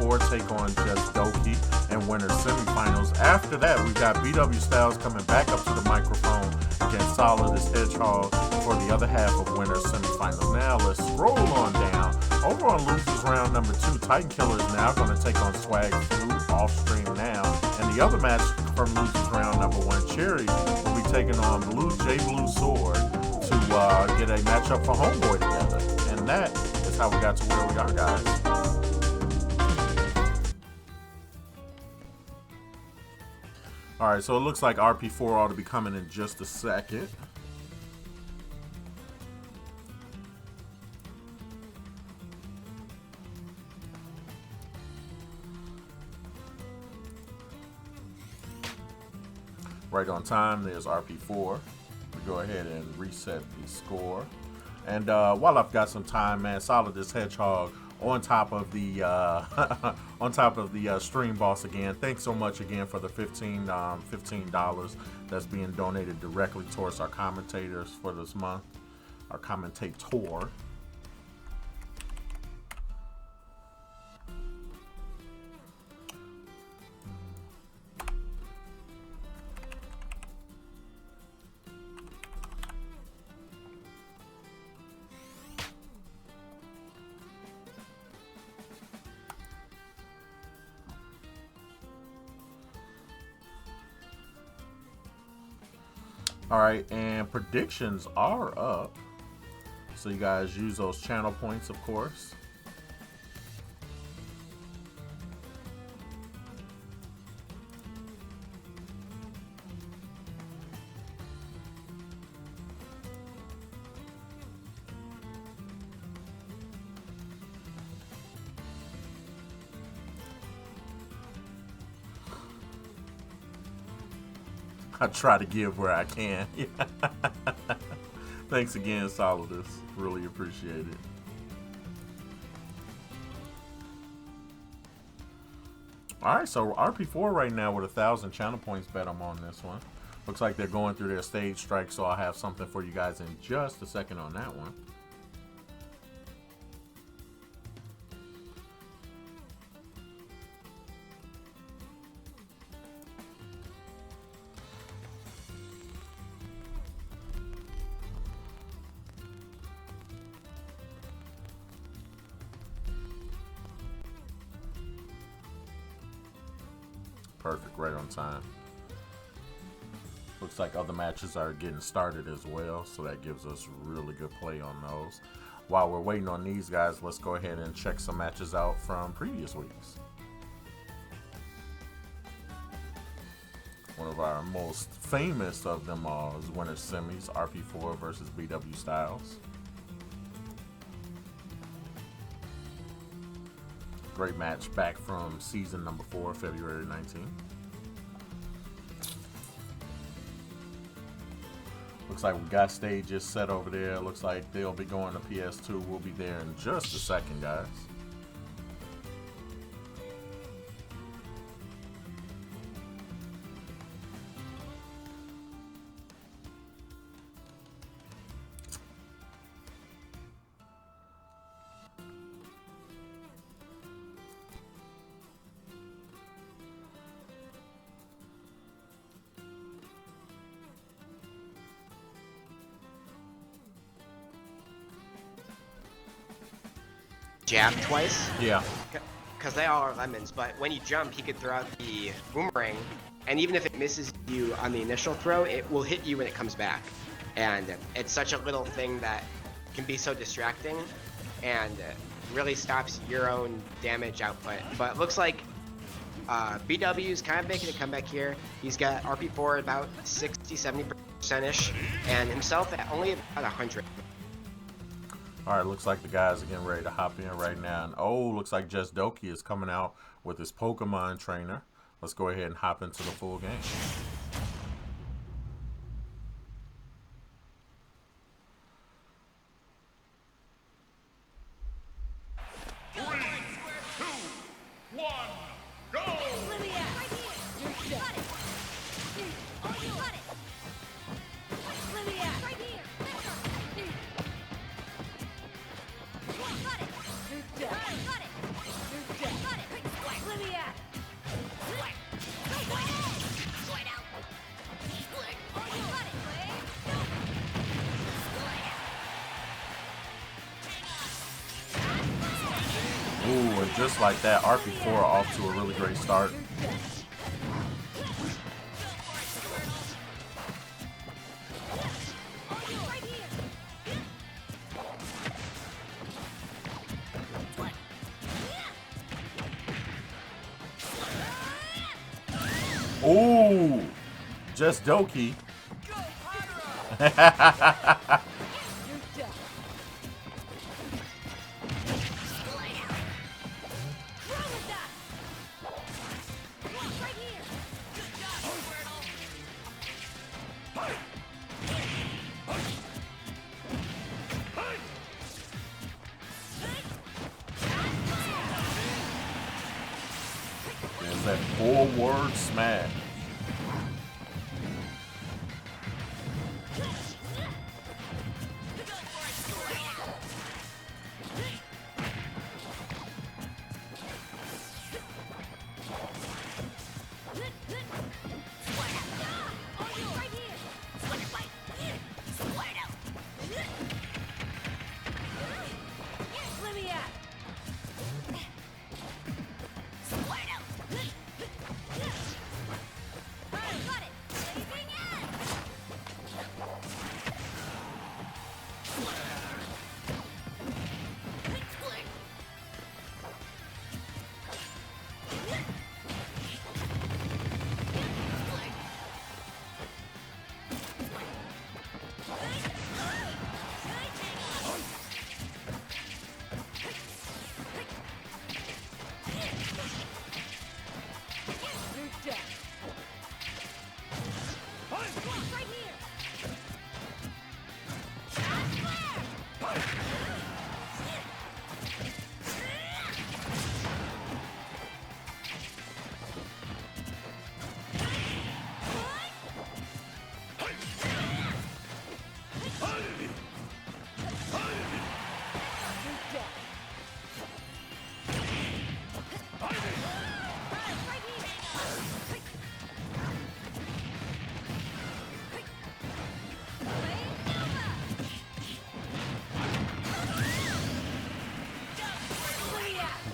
RP4 take on Jestdoki in winner semifinals. After that, we've got BW Styles coming back up to the microphone against Solidus Hedgehog for the other half of winner semifinals. Now let's scroll on down. Over on losers round number 2, Titan Killer is now going to take on Swag Flute off stream now. And the other match from losers round number 1, Cherry will be taking on J Blue Sword to get a matchup for Homeboy together. And that is how we got to where we are, guys. Alright, so it looks like RP4 ought to be coming in just a second. Right on time, there's RP4. We go ahead and reset the score. And while I've got some time, man, Solidus Hedgehog on top of the stream boss again. Thanks so much again for the $15 that's being donated directly towards our commentators for this month. Our commentator. Alright, and predictions are up. So you guys use those channel points, of course. I try to give where I can. Thanks again, Solidus. Really appreciate it. Alright, so RP4 right now with 1,000 channel points bet I'm on this one. Looks like they're going through their stage strike, so I'll have something for you guys in just a second on that one. Perfect, right on time. Looks like other matches are getting started as well, so that gives us really good play on those. While we're waiting on these guys, let's go ahead and check some matches out from previous weeks. One of our most famous of them all is winner semis, RP4 versus BW Styles. Great match back from season number 4, February 19th. Looks like we got stages set over there. Looks like they'll be going to PS2. We'll be there in just a second, guys. Jab twice? Yeah. Because they all are lemons, but when you jump, he could throw out the boomerang, and even if it misses you on the initial throw, it will hit you when it comes back. And it's such a little thing that can be so distracting, and really stops your own damage output. But it looks like BW's kind of making a comeback here. He's got RP4 about 60-70%-ish, and himself at only about 100. Alright, looks like the guys are getting ready to hop in right now. And oh, looks like Jestdoki is coming out with his Pokemon trainer. Let's go ahead and hop into the full game. just like that, RP4 off to a really great start. Ooh, Jestdoki. There's that forward smash.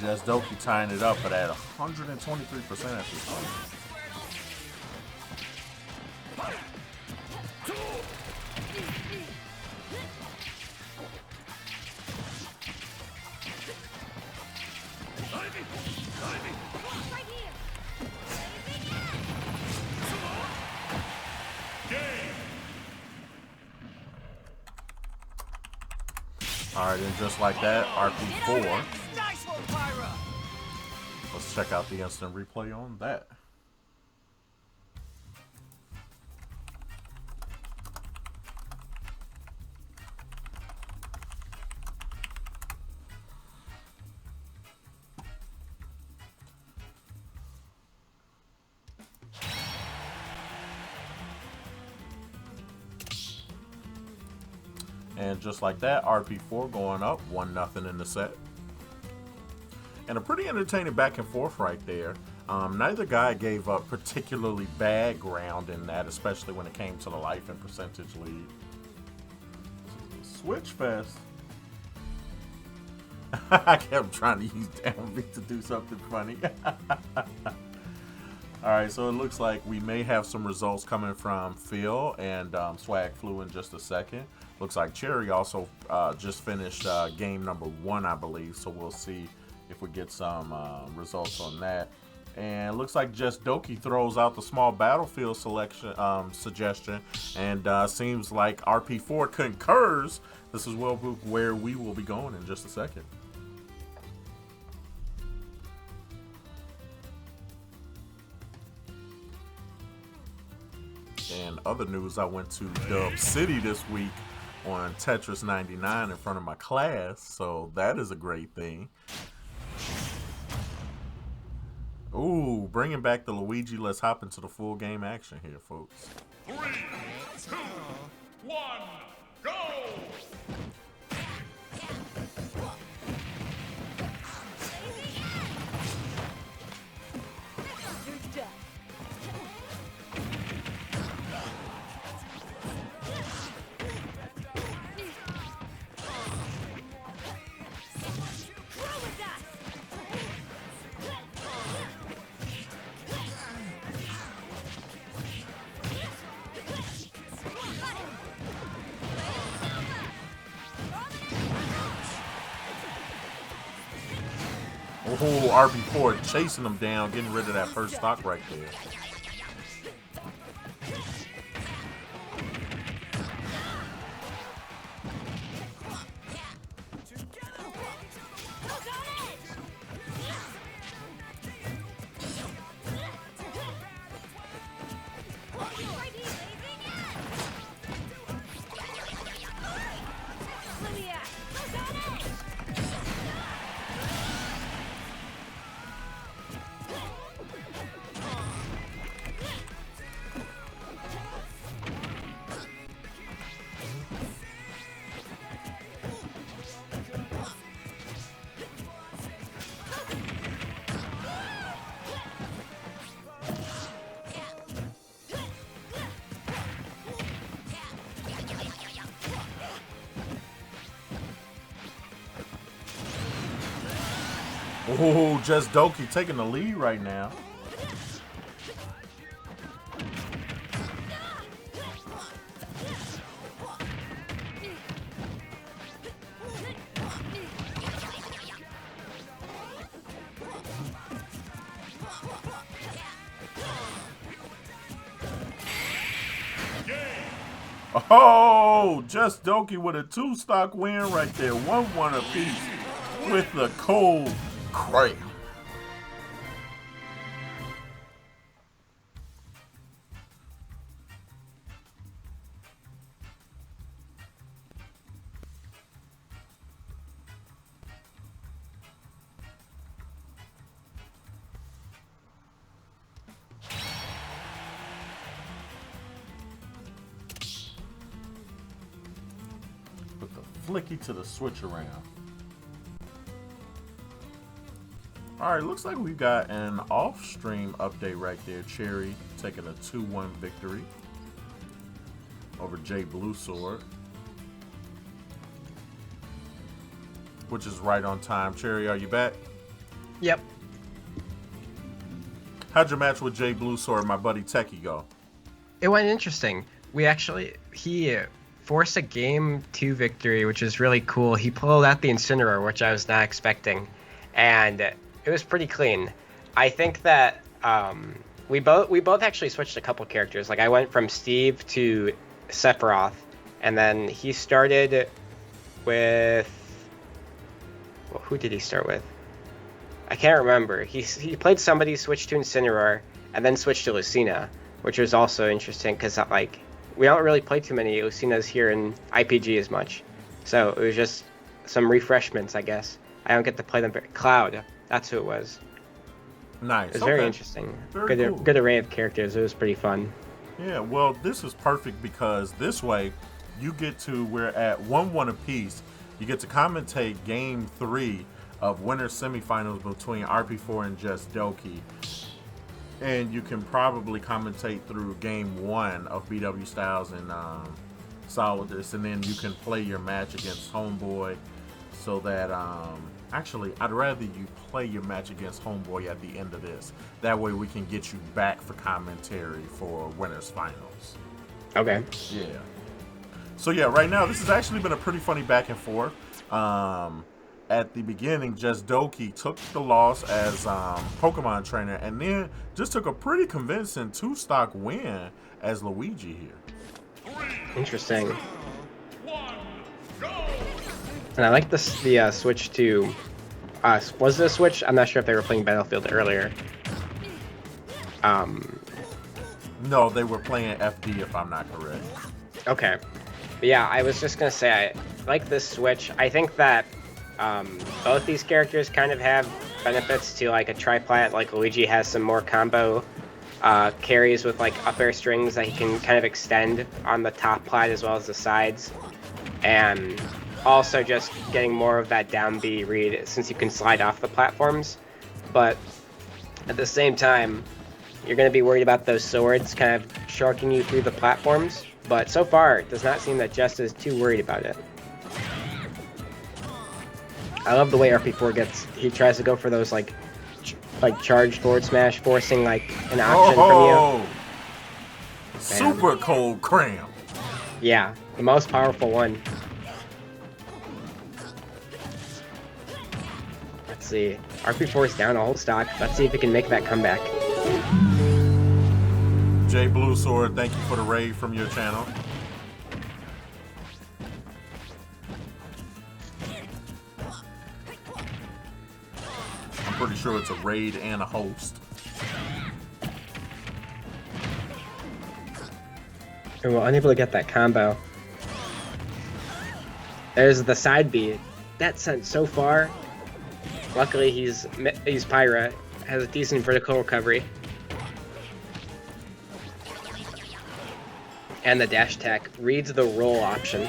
Jestdoki tying it up, but at 123% at this point. Alright, and just like that, RP4. Let's check out the instant replay on that. And just like that, RP4 going up 1-0 in the set. And a pretty entertaining back and forth right there. Neither guy gave up particularly bad ground in that, especially when it came to the life and percentage lead. Switch fest. I kept trying to use down B to do something funny. Alright, so it looks like we may have some results coming from Phil and Swag Flu in just a second. Looks like Cherry also just finished game number 1, I believe, so we'll see if we get some results on that. And looks like Jestdoki throws out the small battlefield selection suggestion, and seems like RP4 concurs. This is where we will be going in just a second. And other news, I went to Dub City this week on Tetris 99 in front of my class, so that is a great thing. Ooh, bringing back the Luigi. Let's hop into the full game action here, folks. 3, 2, 1, go! RP4 chasing him down, getting rid of that first stock right there. Oh, Jestdoki taking the lead right now. Oh, Jestdoki with a 2-stock win right there. 1-1 apiece with the cold cramp. Put the flicky to the switch around. Alright, looks like we got an off-stream update right there. Cherry taking a 2-1 victory over J Blue Sword, which is right on time. Cherry, are you back? Yep. How'd your match with J Blue Sword, my buddy Techie, go? It went interesting. He forced a game 2 victory, which is really cool. He pulled out the Incineroar, which I was not expecting, and it was pretty clean. I think that we both actually switched a couple characters. Like I went from Steve to Sephiroth, and then he started with, well, who did he start with? I can't remember. He played somebody, switched to Incineroar, and then switched to Lucina, which was also interesting because like we don't really play too many Lucinas here in IPG as much, so it was just some refreshments, I guess. I don't get to play them. Cloud, that's who it was. Nice. It was very interesting. Very cool. Good array of characters. It was pretty fun. Yeah, well, this is perfect because this way you get to, we're at 1-1 apiece. You get to commentate game 3 of winter semifinals between RP4 and Jestdoki. And you can probably commentate through game 1 of BW Styles and Solidus, and then you can play your match against Homeboy. So that, actually, I'd rather you play your match against Homeboy at the end of this. That way we can get you back for commentary for Winners Finals. Okay. Yeah. So yeah, right now, this has actually been a pretty funny back and forth. At the beginning, Jestdoki took the loss as Pokemon trainer, and then just took a pretty convincing 2-stock win as Luigi here. Interesting. 1, go! And I like the switch to, was the switch? I'm not sure if they were playing Battlefield earlier. No, they were playing FD if I'm not correct. Okay. But yeah, I was just going to say, I like this switch. I think that both these characters kind of have benefits to like a triplat. Like Luigi has some more combo carries with like up air strings that he can kind of extend on the top plat as well as the sides. And also just getting more of that down B read since you can slide off the platforms. But at the same time, you're going to be worried about those swords kind of sharking you through the platforms. But so far, it does not seem that Jest is too worried about it. I love the way RP4 he tries to go for those like charged forward smash, forcing like an option from you. Super cold cramp. Yeah, the most powerful one. Let's see. RP4 is down a whole stock. Let's see if he can make that comeback. Jay Blue Sword, thank you for the raid from your channel. I'm pretty sure it's a raid and a host. And we're unable to get that combo. There's the side B. That sent so far. Luckily, he's Pyra. Has a decent vertical recovery. And the dash attack reads the roll option.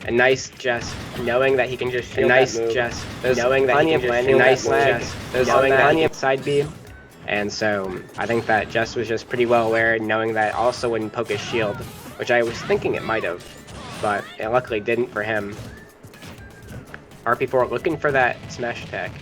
A nice Jest, knowing that he can just shield that move. There's knowing that he can just shield nice Jest. There's knowing that he can side B. And so I think that Jest was just pretty well aware, knowing that also wouldn't poke his shield, which I was thinking it might have, but it luckily didn't for him. RP4 looking for that smash attack.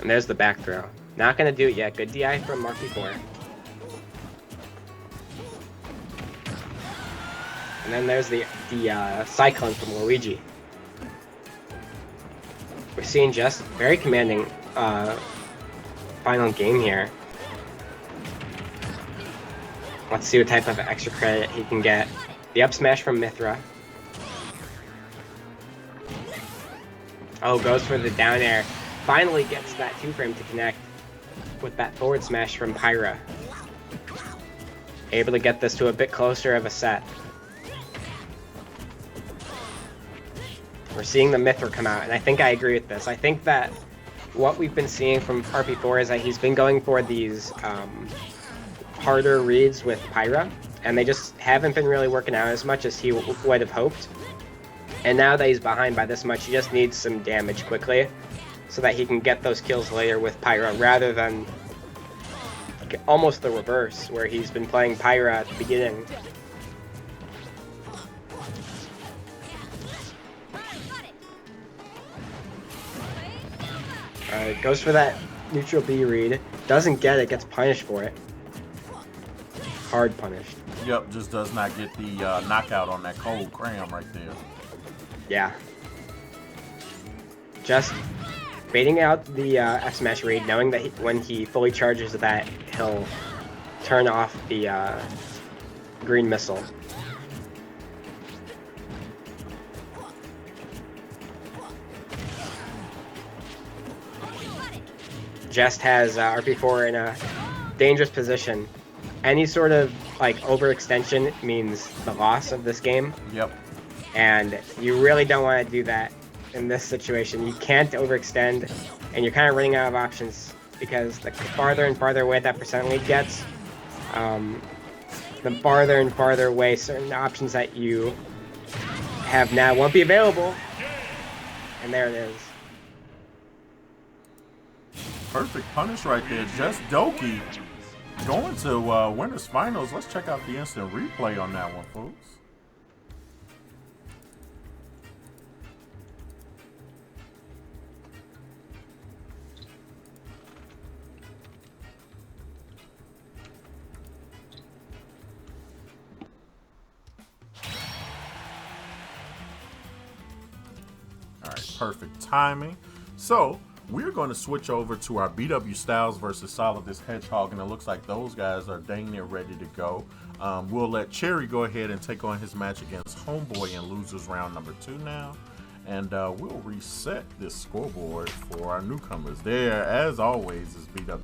And there's the back throw. Not gonna do it yet. Good DI from RP4. And then there's the Cyclone from Luigi. We're seeing Jest very commanding final game here. Let's see what type of extra credit he can get. The up smash from Mythra. Oh, goes for the down air. Finally gets that 2-frame to connect with that forward smash from Pyra. Able to get this to a bit closer of a set. We're seeing the Mythra come out, and I think I agree with this. I think that what we've been seeing from RP4 is that he's been going for these harder reads with Pyra, and they just haven't been really working out as much as he would have hoped. And now that he's behind by this much, he just needs some damage quickly so that he can get those kills later with Pyra, rather than almost the reverse, where he's been playing Pyra at the beginning. Goes for that neutral B read. Doesn't get it, gets punished for it. Hard punished. Yep, just does not get the knockout on that cold cram right there. Yeah. Just baiting out the F smash read, knowing that when he fully charges that, he'll turn off the green missile. Jest has RP4 in a dangerous position. Any sort of like overextension means the loss of this game. Yep. And you really don't want to do that in this situation. You can't overextend, and you're kind of running out of options, because the farther and farther away that percent lead gets, the farther and farther away certain options that you have now won't be available. And there it is. Perfect punish right there. Jestdoki going to winners finals. Let's check out the instant replay on that one, folks. All right, perfect timing. So we're going to switch over to our BW Styles versus Solidus Hedgehog, and it looks like those guys are dang near ready to go. We'll let Cherry go ahead and take on his match against Homeboy in losers round number 2 now, and we'll reset this scoreboard for our newcomers. There, as always, is BW